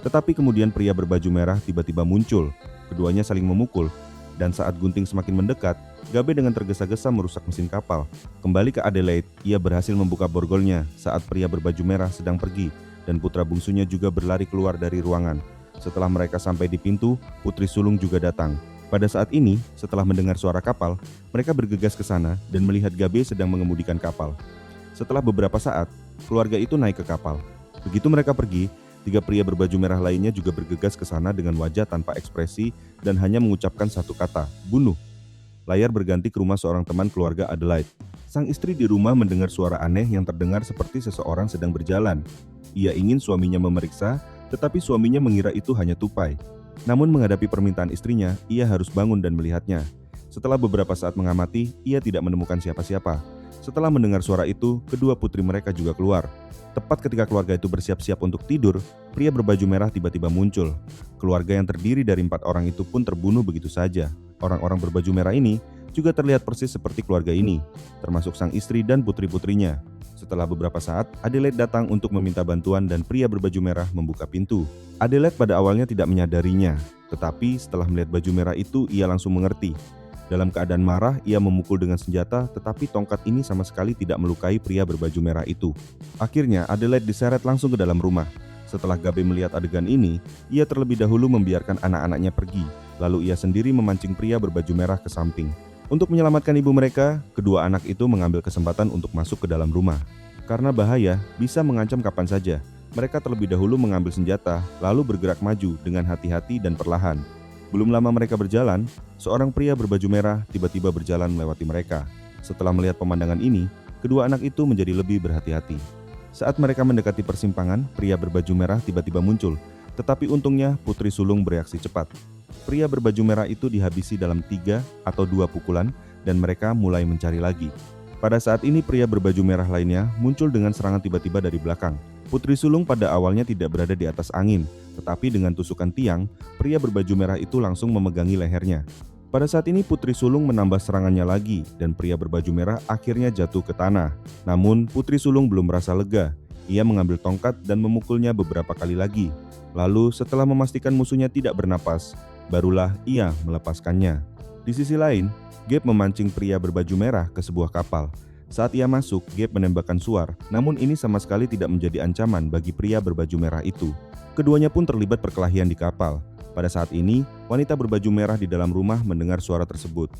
Tetapi kemudian pria berbaju merah tiba-tiba muncul. Keduanya saling memukul, dan saat gunting semakin mendekat, Gabe dengan tergesa-gesa merusak mesin kapal. Kembali ke Adelaide, ia berhasil membuka borgolnya saat pria berbaju merah sedang pergi, dan putra bungsunya juga berlari keluar dari ruangan. Setelah mereka sampai di pintu, Putri Sulung juga datang. Pada saat ini, setelah mendengar suara kapal, mereka bergegas ke sana dan melihat Gabe sedang mengemudikan kapal. Setelah beberapa saat, keluarga itu naik ke kapal. Begitu mereka pergi, tiga pria berbaju merah lainnya juga bergegas ke sana dengan wajah tanpa ekspresi dan hanya mengucapkan satu kata, bunuh. Layar berganti ke rumah seorang teman keluarga Adelaide. Sang istri di rumah mendengar suara aneh yang terdengar seperti seseorang sedang berjalan. Ia ingin suaminya memeriksa, tetapi suaminya mengira itu hanya tupai. Namun menghadapi permintaan istrinya, ia harus bangun dan melihatnya. Setelah beberapa saat mengamati, ia tidak menemukan siapa-siapa. Setelah mendengar suara itu, kedua putri mereka juga keluar. Tepat ketika keluarga itu bersiap-siap untuk tidur, pria berbaju merah tiba-tiba muncul. Keluarga yang terdiri dari 4 orang itu pun terbunuh begitu saja. Orang-orang berbaju merah ini juga terlihat persis seperti keluarga ini, termasuk sang istri dan putri-putrinya. Setelah beberapa saat, Adelaide datang untuk meminta bantuan dan pria berbaju merah membuka pintu. Adelaide pada awalnya tidak menyadarinya, tetapi setelah melihat baju merah itu, ia langsung mengerti. Dalam keadaan marah, ia memukul dengan senjata, tetapi tongkat ini sama sekali tidak melukai pria berbaju merah itu. Akhirnya, Adelaide diseret langsung ke dalam rumah. Setelah Gabe melihat adegan ini, ia terlebih dahulu membiarkan anak-anaknya pergi. Lalu ia sendiri memancing pria berbaju merah ke samping. Untuk menyelamatkan ibu mereka, kedua anak itu mengambil kesempatan untuk masuk ke dalam rumah. Karena bahaya bisa mengancam kapan saja, mereka terlebih dahulu mengambil senjata, lalu bergerak maju dengan hati-hati dan perlahan. Belum lama mereka berjalan, seorang pria berbaju merah tiba-tiba berjalan melewati mereka. Setelah melihat pemandangan ini, kedua anak itu menjadi lebih berhati-hati. Saat mereka mendekati persimpangan, pria berbaju merah tiba-tiba muncul. Tetapi untungnya Putri Sulung bereaksi cepat. Pria berbaju merah itu dihabisi dalam 3 atau 2 pukulan dan mereka mulai mencari lagi. Pada saat ini pria berbaju merah lainnya muncul dengan serangan tiba-tiba dari belakang. Putri Sulung pada awalnya tidak berada di atas angin, tetapi dengan tusukan tiang, pria berbaju merah itu langsung memegangi lehernya. Pada saat ini Putri Sulung menambah serangannya lagi dan pria berbaju merah akhirnya jatuh ke tanah. Namun Putri Sulung belum merasa lega. Ia mengambil tongkat dan memukulnya beberapa kali lagi. Lalu setelah memastikan musuhnya tidak bernapas, barulah ia melepaskannya. Di sisi lain, Gabe memancing pria berbaju merah ke sebuah kapal. Saat ia masuk, Gabe menembakkan suar, namun ini sama sekali tidak menjadi ancaman bagi pria berbaju merah itu. Keduanya pun terlibat perkelahian di kapal. Pada saat ini, wanita berbaju merah di dalam rumah mendengar suara tersebut.